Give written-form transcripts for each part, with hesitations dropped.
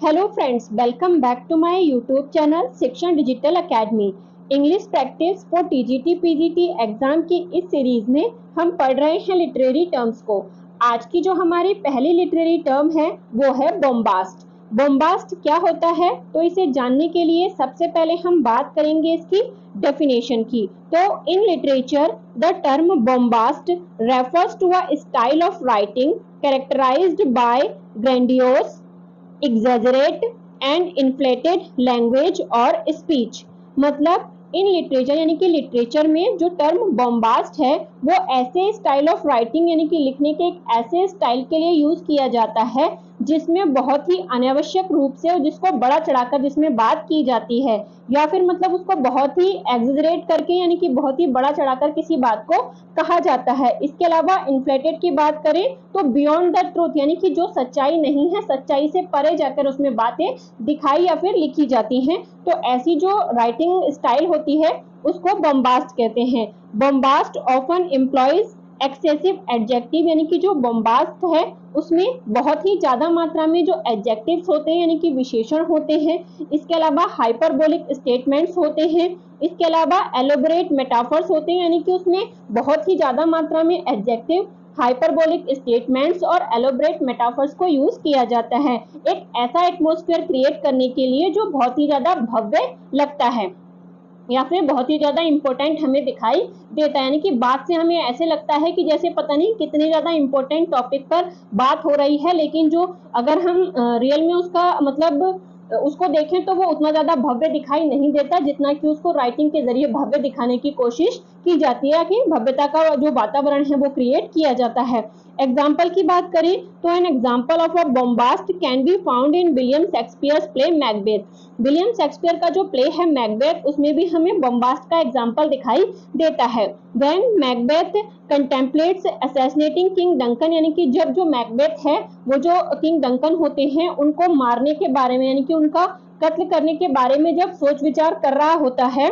Hello friends, welcome back to my YouTube channel Shikshan digital academy. English practice for TGT PGT exam की इस series में हम पढ़ रहे हैं लिटरेरी टर्म्स को। आज की जो हमारी पहली लिटरेरी टर्म है वो है बॉम्बास्ट। बॉम्बास्ट क्या होता है, तो इसे जानने के लिए सबसे पहले हम बात करेंगे इसकी डेफिनेशन की। तो in literature the term bombast refers to a style of writing characterized by grandiose, exaggerate and inflated language और speech। मतलब इन लिटरेचर यानी कि लिटरेचर में जो टर्म बॉम्बास्ट है वो ऐसे स्टाइल ऑफ राइटिंग यानी कि लिखने के एक ऐसे स्टाइल के लिए यूज किया जाता है जिसमें बहुत ही अनावश्यक रूप से और जिसको बड़ा चढ़ाकर जिसमें बात की जाती है, या फिर मतलब उसको बहुत ही एग्जरेट करके यानी कि बहुत ही बड़ा चढ़ाकर किसी बात को कहा जाता है। इसके अलावा इन्फ्लेटेड की बात करें तो बियॉन्ड द ट्रूथ यानी कि जो सच्चाई नहीं है, सच्चाई से परे जाकर उसमें बातें दिखाई या फिर लिखी जाती हैं। तो ऐसी जो राइटिंग स्टाइल होती है उसको बॉम्बास्ट कहते हैं। बॉम्बास्ट ऑफन एम्प्लॉयज एक्सेसिव एडजेक्टिव यानी कि जो बॉम्बास्ट है उसमें बहुत ही ज्यादा मात्रा में जो एडजेक्टिव्स होते हैं यानी कि विशेषण होते हैं। इसके अलावा हाइपरबोलिक स्टेटमेंट्स होते हैं। इसके अलावा एलोबरेट मेटाफर्स होते हैं यानी कि उसमें बहुत ही ज्यादा मात्रा में एडजेक्टिव, हाइपरबोलिक स्टेटमेंट्स और एलोबरेट मेटाफर्स को यूज किया जाता है एक ऐसा एटमॉस्फेयर क्रिएट करने के लिए जो बहुत ही ज्यादा भव्य लगता है या फिर बहुत ही ज्यादा इंपॉर्टेंट हमें दिखाई देता है। यानी कि बात से हमें ऐसे लगता है कि जैसे पता नहीं कितनी ज्यादा इंपॉर्टेंट टॉपिक पर बात हो रही है, लेकिन जो अगर हम रियल में उसका मतलब उसको देखें तो वो उतना ज्यादा भव्य दिखाई नहीं देता जितना कि उसको राइटिंग के जरिए भव्य दिखाने की कोशिश की जाती है कि भव्यता का जो वातावरण है वो क्रिएट किया जाता है। एग्जाम्पल की बात करें तो an example of a bombast can be found in William Shakespeare's play Macbeth. William Shakespeare का जो प्ले है मैकबेथ उसमें भी हमें बॉम्बास्ट का एग्जाम्पल दिखाई देता है। When Macbeth contemplates assassinating king Duncan यानी कि जब जो मैकबेथ है वो जो किंग डंकन होते हैं उनको मारने के बारे में यानी कि उनका कत्ल करने के बारे में जब सोच विचार कर रहा होता है,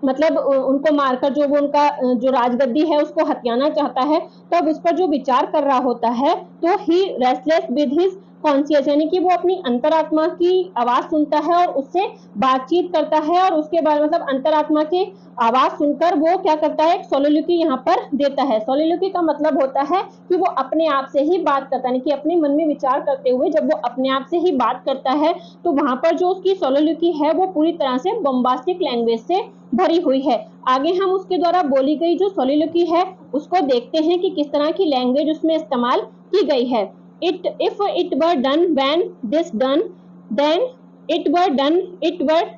मतलब उनको मारकर जो वो उनका जो राजगद्दी है उसको हथियाना चाहता है, तब उस पर जो विचार कर रहा होता है तो ही रेस्टलेस विद हिज कॉन्शियस यानी कि वो अपनी अंतरात्मा की आवाज सुनता है और उससे बातचीत करता है और उसके बाद मतलब अंतरात्मा की आवाज सुनकर वो क्या करता है, एक सोलिलोक्वी यहाँ पर देता है। सोलिलोक्वी का मतलब होता है कि वो अपने आप से ही बात करता है कि अपने मन में विचार करते हुए जब वो अपने आप से ही बात करता है तो वहां पर जो उसकी सोलिलोक्वी है वो पूरी तरह से बॉम्बास्टिक लैंग्वेज से भरी हुई है। आगे हम उसके द्वारा बोली गई जो सोलिलोक्वी है उसको देखते हैं कि किस तरह की लैंग्वेज उसमें इस्तेमाल की गई है। If it were done when this done, then it were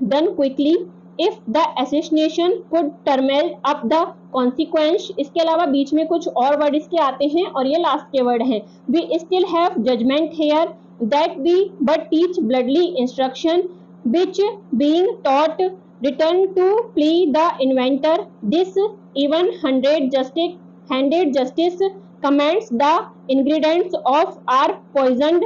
done quickly. If the assassination could terminate up the consequence। इसके अलावा बीच में कुछ और वर्ड इसके आते हैं और ये लास्ट के वर्ड हैं। We still have judgment here that we but teach bloodly instruction which being taught return to plea the inventor। This even handed justice commends the ingredients of our poisoned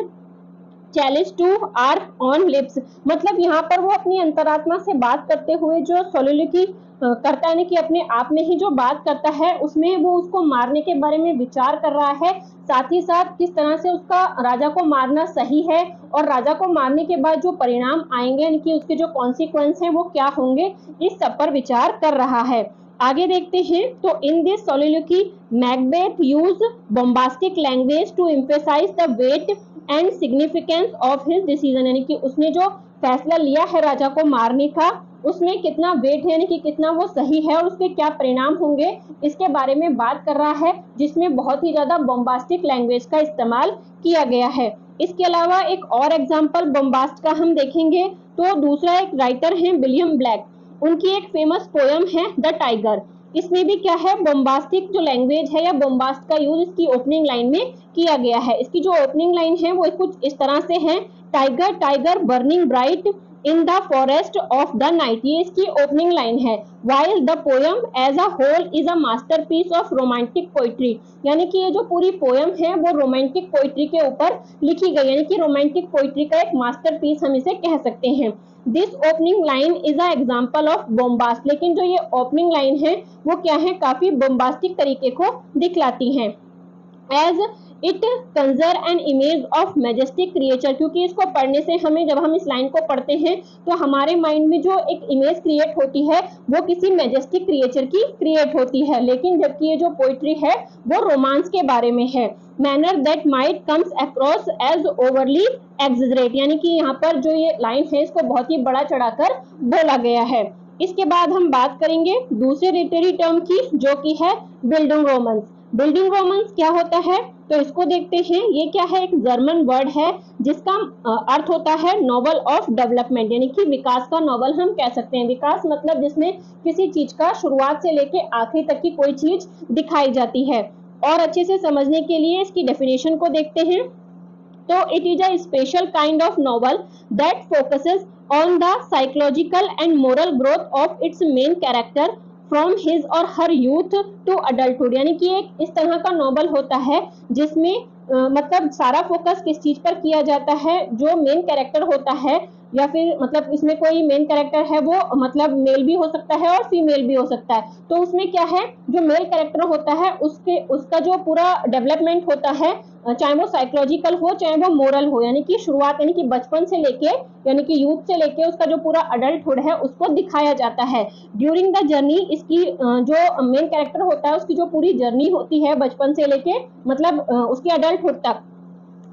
chalice to our own lips। मतलब यहाँ पर वो अपनी अंतरात्मा से बात करते हुए जो सोलिलोक्वी करता है कि अपने आप में ही जो बात करता है उसमें वो उसको मारने के बारे में विचार कर रहा है, साथ ही साथ किस तरह से उसका राजा को मारना सही है और राजा को मारने के बाद जो परिणाम आएंगे यानी कि उसके जो कॉन्सिक्वेंस हैं वो क्या होंगे, इस सब पर विचार कर रहा है। आगे देखते हैं तो in this soliloquy Macbeth use bombastic language to emphasise the weight and significance of his decision यानी कि उसने जो फैसला लिया है राजा को मारने का उसमें कितना वेट है यानी कि कितना वो सही है और उसके क्या परिणाम होंगे इसके बारे में बात कर रहा है, जिसमें बहुत ही ज्यादा बॉम्बास्टिक लैंग्वेज का इस्तेमाल किया गया है। इसके अलावा एक और एग्जाम्पल बॉम्बास्ट का हम देखेंगे तो दूसरा एक राइटर है विलियम ब्लैक, उनकी एक फेमस पोयम है द टाइगर। इसमें भी क्या है, बॉम्बास्टिक जो लैंग्वेज है या बॉम्बास्ट का यूज इसकी ओपनिंग लाइन में किया गया है। इसकी जो ओपनिंग लाइन है वो कुछ इस तरह से है, tiger tiger burning bright in the forest of the night. ये इसकी ओपनिंग लाइन है। While the poem as a whole is a masterpiece of romantic poetry यानी कि ये जो पूरी पोयम है वो रोमांटिक पोइट्री के ऊपर लिखी गई यानी कि रोमांटिक पोइट्री का एक मास्टरपीस हम इसे कह सकते हैं। This opening line is a example of bombast, लेकिन जो ये ओपनिंग लाइन है वो क्या है, काफी बॉम्बास्टिक तरीके को दिखलाती है। As it conjure an image of majestic creature, क्योंकि इसको पढ़ने से हमें, जब हम इस लाइन को पढ़ते हैं तो हमारे माइंड में जो एक इमेज क्रिएट होती है वो किसी मैजेस्टिक क्रिएचर की क्रिएट होती है। लेकिन जबकि ये जो पोइट्री है वो रोमांस के बारे में है। Manner that might comes across as overly exaggerate, यानी कि यहाँ पर जो ये लाइन है इसको बहुत ही बड़ा चढ़ाकर बोला गया है। इसके बाद हम बात करेंगे दूसरे लिटरेरी टर्म की, जो कि है बिल्डिंग रोमांस। बिल्डिंग रोमांस क्या होता है, तो इसको देखते हैं। ये क्या है, एक जर्मन वर्ड है जिसका अर्थ होता है नॉवल ऑफ डेवलपमेंट, यानी कि विकास का नॉवल हम कह सकते हैं। विकास मतलब जिसमें किसी चीज का शुरुआत से लेके आखिरी तक की कोई चीज दिखाई जाती है। और अच्छे से समझने के लिए इसकी डेफिनेशन को देखते हैं। तो it is a special kind of novel that focuses on the psychological and moral growth of its main character from his और हर यूथ टू अडल्टहुड, यानी कि एक इस तरह का नॉवल होता है जिसमें मतलब सारा फोकस किस चीज पर किया जाता है, जो मेन कैरेक्टर होता है, या फिर मतलब इसमें कोई मेन कैरेक्टर है वो मतलब मेल भी हो सकता है और फीमेल भी हो सकता है। तो उसमें क्या है, जो मेल कैरेक्टर होता है उसका जो पूरा डेवलपमेंट होता है, चाहे वो साइकोलॉजिकल हो चाहे वो मोरल हो, यानी कि शुरुआत यानी कि बचपन से लेके यानी कि यूथ से लेके उसका जो पूरा अडल्टहुड है उसको दिखाया जाता है। ड्यूरिंग द जर्नी इसकी जो मेन कैरेक्टर होता है उसकी जो पूरी जर्नी होती है बचपन से लेके मतलब उसके अडल्टहुड तक,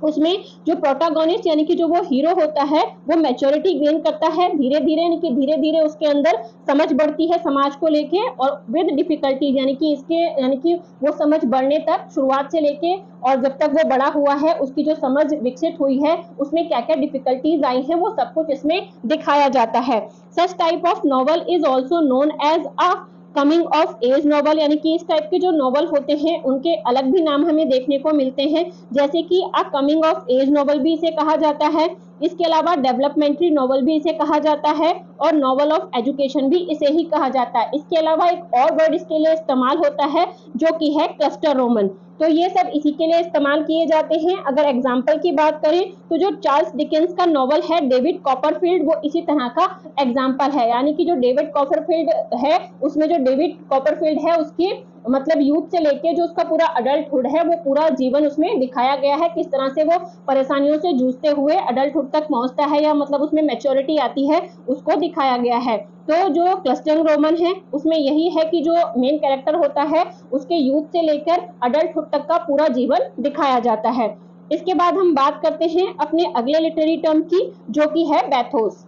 उसमें जो प्रोटागोनिस्ट यानी कि जो वो हीरो होता है वो मैच्योरिटी गेन करता है धीरे धीरे, यानी कि धीरे धीरे उसके अंदर समझ बढ़ती है समाज को लेके, और विद डिफिकल्टीज यानी कि इसके यानी कि वो समझ बढ़ने तक शुरुआत से लेके और जब तक वो बड़ा हुआ है उसकी जो समझ विकसित हुई है उसमें क्या क्या डिफिकल्टीज आई हैं वो सब कुछ इसमें दिखाया जाता है। Such type of novel is also known as a coming of age novel, यानी कि इस टाइप के जो नॉवल होते हैं उनके अलग भी नाम हमें देखने को मिलते हैं, जैसे कि a coming of age novel भी इसे कहा जाता है। इसके अलावा डेवलपमेंट्री नॉवल भी इसे कहा जाता है और नॉवल ऑफ एजुकेशन भी इसे ही कहा जाता है। इसके अलावा एक और वर्ड इसके लिए इस्तेमाल होता है जो कि है क्लस्टर रोमन। तो ये सब इसी के लिए इस्तेमाल किए जाते हैं। अगर एग्जाम्पल की बात करें तो जो चार्ल्स डिकेंस का नॉवल है डेविड कॉपरफील्ड वो इसी तरह का एग्जाम्पल है, यानी कि जो डेविड कॉपरफील्ड है उसमें जो डेविड कॉपरफील्ड है उसकी मतलब यूथ से लेके जो उसका पूरा अडल्टहुड है वो पूरा जीवन उसमें दिखाया गया है, किस तरह से वो परेशानियों से जूझते हुए अडल्टहुड तक पहुंचता है या मतलब उसमें मैच्योरिटी आती है उसको दिखाया गया है। तो जो क्लस्टरिंग रोमन है उसमें यही है कि जो मेन कैरेक्टर होता है उसके यूथ से लेकर अडल्टहुड तक का पूरा जीवन दिखाया जाता है। इसके बाद हम बात करते हैं अपने अगले लिटरेरी टर्म की, जो कि है बैथोस।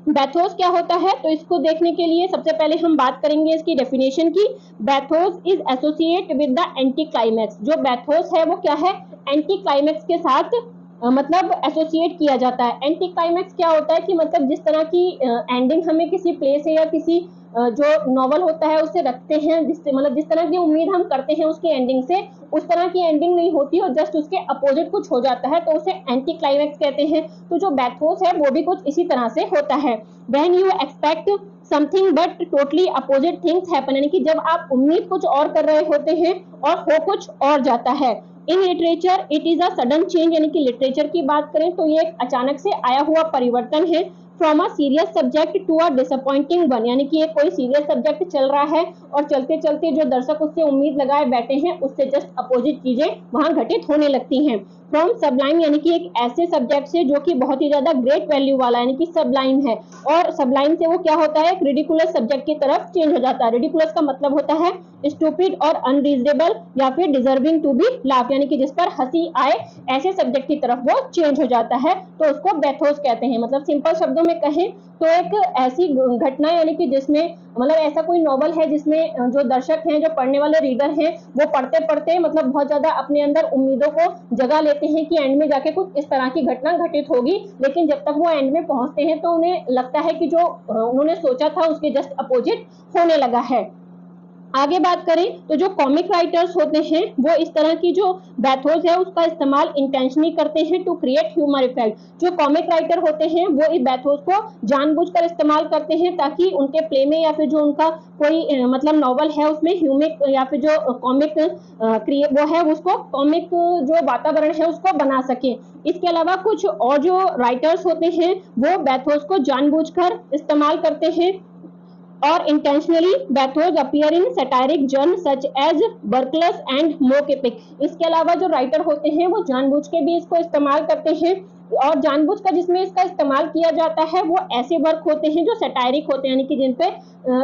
बैथोस क्या होता है, तो इसको देखने के लिए सबसे पहले हम बात करेंगे इसकी डेफिनेशन की। Bathos is associate with the anti climax. जो बैथोस है वो क्या है, एंटी क्लाइमैक्स के साथ मतलब एसोसिएट किया जाता है। एंटी क्लाइमैक्स क्या होता है कि मतलब जिस तरह की एंडिंग हमें किसी प्ले से या किसी जो नॉवल होता है उससे रखते हैं, जिससे मतलब जिस तरह की उम्मीद हम करते हैं उसकी एंडिंग से, उस तरह की एंडिंग नहीं होती और जस्ट उसके अपोजिट कुछ हो जाता है तो उसे एंटी क्लाइमैक्स कहते हैं। तो जो बैथोस है वो भी कुछ इसी तरह से होता है। When you expect something but totally opposite things happen, यानी कि जब आप उम्मीद कुछ और कर रहे होते हैं और हो कुछ और जाता है। In literature it is a sudden change, यानी कि लिटरेचर की बात करें तो ये एक अचानक से आया हुआ परिवर्तन है। From a serious subject to a disappointing one, यानी कि ये कोई सीरियस सब्जेक्ट चल रहा है और चलते चलते जो दर्शक उससे उम्मीद लगाए बैठे हैं उससे जस्ट अपोजिट चीजें वहां घटित होने लगती हैं। फ्रॉम सबलाइम, यानी कि एक ऐसे सब्जेक्ट से जो कि बहुत ही ज्यादा ग्रेट वैल्यू वाला यानी कि सबलाइम है, और सबलाइम से वो क्या होता है, एक रिडिकुलस सब्जेक्ट की तरफ चेंज हो जाता है। रिडिकुलस का मतलब होता है स्टूपिड और अनरीजनेबल या फिर डिजर्विंग टू बी लाफ, यानी कि जिस पर हंसी आए ऐसे सब्जेक्ट की तरफ वो चेंज हो जाता है तो उसको बैथोस कहते हैं। मतलब सिंपल शब्दों में कहें तो एक ऐसी घटना यानी कि जिसमें मतलब ऐसा कोई नॉवल है जिसमें जो दर्शक हैं, जो पढ़ने वाले रीडर हैं, वो पढ़ते पढ़ते मतलब बहुत ज्यादा अपने अंदर उम्मीदों को जगा लेते हैं कि एंड में जाके कुछ इस तरह की घटना घटित होगी, लेकिन जब तक वो एंड में पहुंचते हैं तो उन्हें लगता है कि जो उन्होंने सोचा था उसके जस्ट अपोजिट होने लगा है। आगे बात करें तो जो कॉमिक राइटर्स होते हैं वो इस तरह की जो बैथोस है उसका इस्तेमाल इंटेंशनली करते हैं टू क्रिएट ह्यूमर इफेक्ट। जो कॉमिक राइटर होते हैं वो इस बैथोस को जानबूझकर इस्तेमाल करते हैं ताकि उनके प्ले में या फिर जो उनका कोई मतलब नॉवल है उसमें ह्यूमिक या फिर जो कॉमिक वो है उसको कॉमिक जो वातावरण है उसको बना सके। इसके अलावा कुछ और जो राइटर्स होते हैं वो बैथोस को जानबूझकर इस्तेमाल करते हैं और intentionally bathos appear in satiric जर्न such as burlesques and mock epic. इसके अलावा जो राइटर होते हैं वो जानबूझ के भी इसको इस्तेमाल करते हैं, और जानबूझकर जिसमें इसका इस्तेमाल किया जाता है वो ऐसे वर्क होते हैं जो सैटारिक होते हैं, यानी कि जिन पे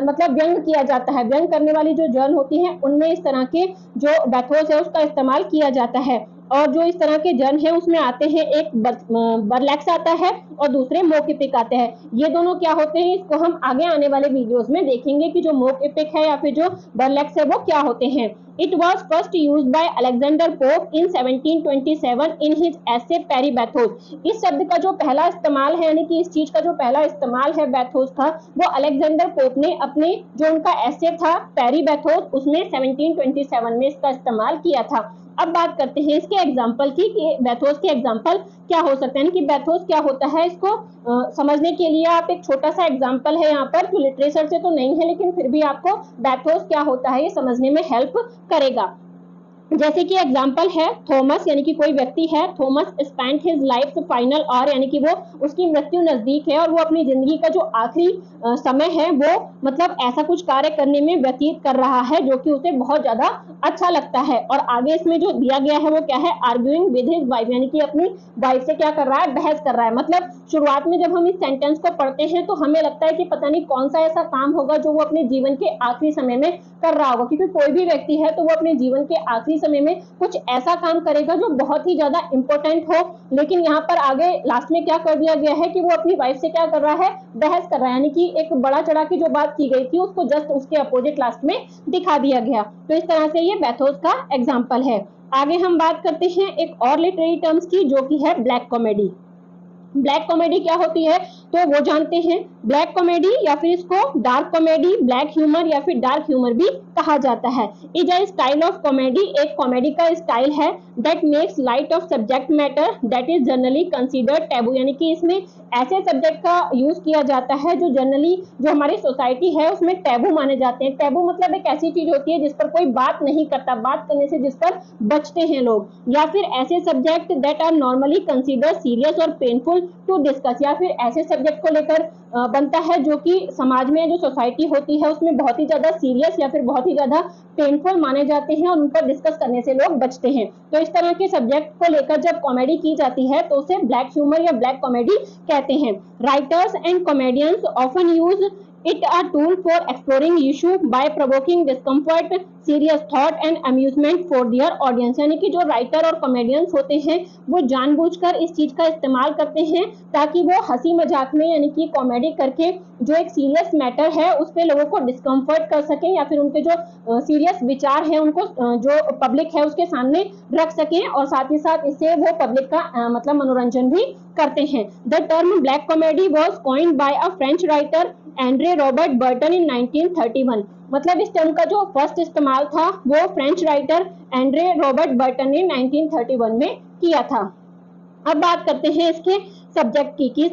मतलब व्यंग किया जाता है, व्यंग करने वाली जो जर्न होती हैं उनमें इस तरह के जो बैथोस है उसका इस्तेमाल किया जाता है। और जो इस तरह के जर्न है उसमें आते हैं, एक बरलैक्स आता है और दूसरे मोक एपिक आते हैं। ये दोनों क्या होते हैं इसको हम आगे आने वाले वीडियोस में देखेंगे कि जो मोक एपिक है या फिर जो बरलैक्स है वो क्या होते हैं। It was first used by Alexander Pope in 1727 in his essay Perry Bathos। इस शब्द का जो पहला इस्तेमाल है, यानी कि इस चीज का जो पहला इस्तेमाल है बैथोस का, वो अलेक्जेंडर पोप ने अपने जो उनका एसे था पेरी बैथोस उसमें 1727 में इसका इस्तेमाल किया था। अब बात करते हैं इसके एग्जाम्पल की कि बैथोस के एग्जाम्पल क्या हो सकते हैं, कि बैथोस क्या होता है। इसको समझने के लिए आप एक छोटा सा एग्जाम्पल है यहाँ पर, जो लिटरेचर से तो नहीं है लेकिन फिर भी आपको बैथोस क्या होता है ये समझने में हेल्प करेगा। जैसे कि एग्जाम्पल है थॉमस, यानी कि कोई व्यक्ति है, Thomas spent his life final hour, यानी कि वो उसकी मृत्यु नजदीक है और वो अपनी जिंदगी का जो आखिरी समय है वो मतलब ऐसा कुछ कार्य करने में व्यतीत कर रहा है जो कि उसे बहुत ज्यादा अच्छा लगता है। और आगे इसमें जो दिया गया है वो क्या है, आर्ग्यूइंग विद हिज वाइफ, यानी कि अपनी वाइफ से क्या कर रहा है, बहस कर रहा है। मतलब शुरुआत में जब हम इस सेंटेंस को पढ़ते हैं तो हमें लगता है कि पता नहीं कौन सा ऐसा काम होगा जो वो अपने जीवन के आखिरी समय में कर रहा होगा, क्योंकि कोई भी व्यक्ति है तो वो अपने जीवन के आखिरी समय में कुछ ऐसा काम करेगा जो बहुत ही ज्यादा इंपॉर्टेंट हो। लेकिन यहाँ पर आगे लास्ट में क्या कर दिया गया है कि वो अपनी वाइफ से क्या कर रहा है, बहस कर रहा है, यानी कि एक बड़ा चढ़ा की जो बात की गई थी उसको जस्ट उसके अपोजिट लास्ट में दिखा दिया गया। तो इस तरह से ये बैथोस का एग्जाम्पल है। आगे हम बात करते हैं एक और लिटरेरी टर्म्स की जो कि है ब्लैक कॉमेडी। ब्लैक कॉमेडी क्या होती है तो वो जानते हैं। ब्लैक कॉमेडी या फिर इसको डार्क कॉमेडी, ब्लैक ह्यूमर या फिर डार्क ह्यूमर भी कहा जाता है। Is a style of comedy, एक कॉमेडी का स्टाइल है that makes light of subject matter that is generally considered taboo, यानी कि इसमें ऐसे सब्जेक्ट का यूज किया जाता है जो जनरली जो हमारी सोसाइटी है उसमें टैबू माने जाते हैं। टैबू मतलब एक ऐसी चीज होती है जिस पर कोई बात नहीं करता, बात करने से जिस पर बचते हैं लोग, या फिर ऐसे subject that are normally considered serious और पेनफुल टू डिस्कस, या फिर ऐसे सब्जेक्ट को लेकर बनता है जो कि समाज में जो सोसाइटी होती है उसमें बहुत ही ज्यादा सीरियस या फिर बहुत ही ज्यादा पेनफुल माने जाते हैं और उन पर डिस्कस करने से लोग बचते हैं। तो इस तरह के सब्जेक्ट को लेकर जब कॉमेडी की जाती है तो उसे ब्लैक ह्यूमर या ब्लैक कॉमेडी कहते हैं। Writers and comedians often use it a tool for exploring issue by provoking discomfort, serious thought and amusement for their audience, यानी कि जो राइटर और कॉमेडियंस होते हैं वो जानबूझकर इस चीज का इस्तेमाल करते हैं ताकि वो हंसी मजाक में यानी कि कॉमेडी करके जो एक सीरियस मैटर है उस पे लोगों को डिस्कम्फर्ट कर सकें, या फिर उनके जो सीरियस विचार है उनको जो पब्लिक है उसके सामने रख सकें, और साथ ही साथ इससे वो पब्लिक का मतलब मनोरंजन भी करते हैं। The term black comedy was coined by a French writer André Robert Breton in 1931, मतलब इस टर्म का जो फर्स्ट इस्तेमाल था वो French writer André Robert Burton ने 1931 में किया था। अब बात करते हैं इसके सब्जेक्ट की, किस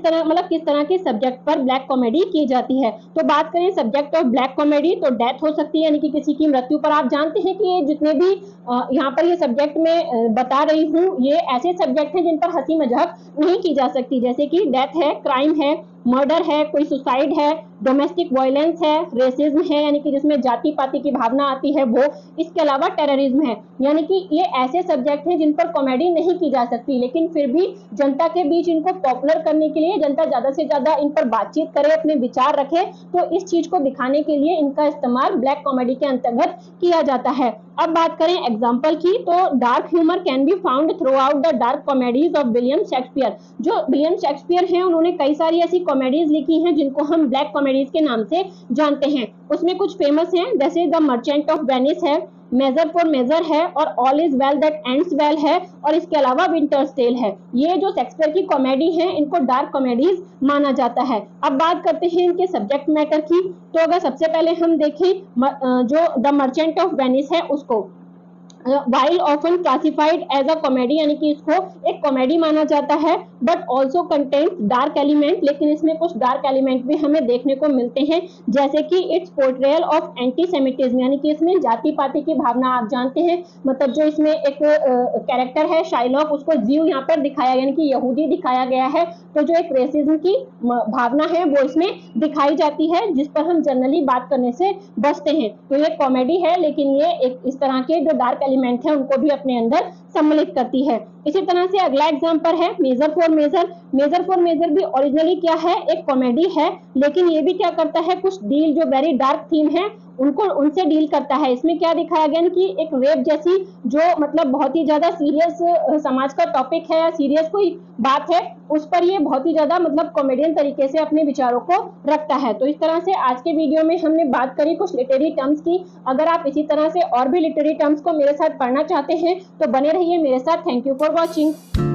तरह के सब्जेक्ट पर ब्लैक कॉमेडी की जाती है। तो बात करें सब्जेक्ट ऑफ ब्लैक कॉमेडी तो डेथ हो सकती है, यानी कि किसी की मृत्यु पर। आप जानते हैं कि ये जितने भी यहाँ पर ये सब्जेक्ट में बता रही हूँ ये ऐसे सब्जेक्ट हैं जिन पर हंसी मजाक नहीं की जा सकती, जैसे कि डेथ है, क्राइम है, मर्डर है, कोई सुसाइड है, डोमेस्टिक वायलेंस है, रेसिज्म है यानी कि जिसमें जाति पाति की भावना आती है वो, इसके अलावा टेररिज्म है। यानी कि ये ऐसे सब्जेक्ट हैं जिन पर कॉमेडी नहीं की जा सकती, लेकिन फिर भी जनता के बीच इनको पॉपुलर करने के लिए, जनता ज्यादा से ज्यादा इन पर बातचीत करे, अपने विचार रखे, तो इस चीज को दिखाने के लिए इनका इस्तेमाल ब्लैक कॉमेडी के अंतर्गत किया जाता है। अब बात करें एग्जाम्पल की तो dark humour can be found through out the dark comedies of William Shakespeare. जो विलियम शेक्सपियर हैं उन्होंने कई सारी ऐसी कॉमेडीज लिखी हैं जिनको हम ब्लैक कॉमेडीज के नाम से जानते हैं। उसमें कुछ फेमस हैं जैसे द मर्चेंट ऑफ वेनिस है, मेजर फॉर मेजर है, और all is well that ends well है, और इसके अलावा विंटर्स टेल है। ये जो शेक्सपियर की कॉमेडी है इनको डार्क कॉमेडीज माना जाता है। अब बात करते हैं इनके सब्जेक्ट मैटर की, तो अगर सबसे पहले हम देखें जो द मर्चेंट ऑफ वेनिस है उसको, while often classified as a comedy, यानी कि इसको एक कॉमेडी माना जाता है, but also contains dark element, लेकिन इसमें कुछ डार्क एलिमेंट भी हमें देखने को मिलते हैं, जैसे कि इट्स पोर्ट्रेयल ऑफ एंटीसेमिटिज्म, यानी कि इसमें जाति पाति की भावना, आप जानते हैं मतलब जो इसमें एक कैरेक्टर है शाइलॉक, उसको जीव यहाँ पर दिखाया, यानी कि यहूदी दिखाया गया है, तो जो एक रेसिज्म की भावना है वो इसमें दिखाई जाती है, जिस पर हम जनरली बात करने से बचते हैं। तो ये कॉमेडी है, लेकिन ये एक इस तरह के जो डार्क एलिमेंट है उनको भी अपने अंदर सम्मिलित करती है। इसी तरह से अगला एग्जांपल है Measure for Measure. Measure for Measure भी ओरिजिनली क्या है, एक कॉमेडी है, लेकिन ये भी क्या करता है, कुछ डील जो वेरी डार्क थीम है उनको उनसे डील करता है। इसमें क्या दिखाया गया कि एक रेप जैसी जो मतलब बहुत ही ज्यादा सीरियस समाज का टॉपिक है या सीरियस कोई बात है, उस पर ये बहुत ही ज्यादा मतलब कॉमेडियन तरीके से अपने विचारों को रखता है। तो इस तरह से आज के वीडियो में हमने बात करी कुछ लिटरेरी टर्म्स की। अगर आप इसी तरह से और भी लिटरेरी टर्म्स को मेरे साथ पढ़ना चाहते हैं तो बने रहिए मेरे साथ। Thank you for watching.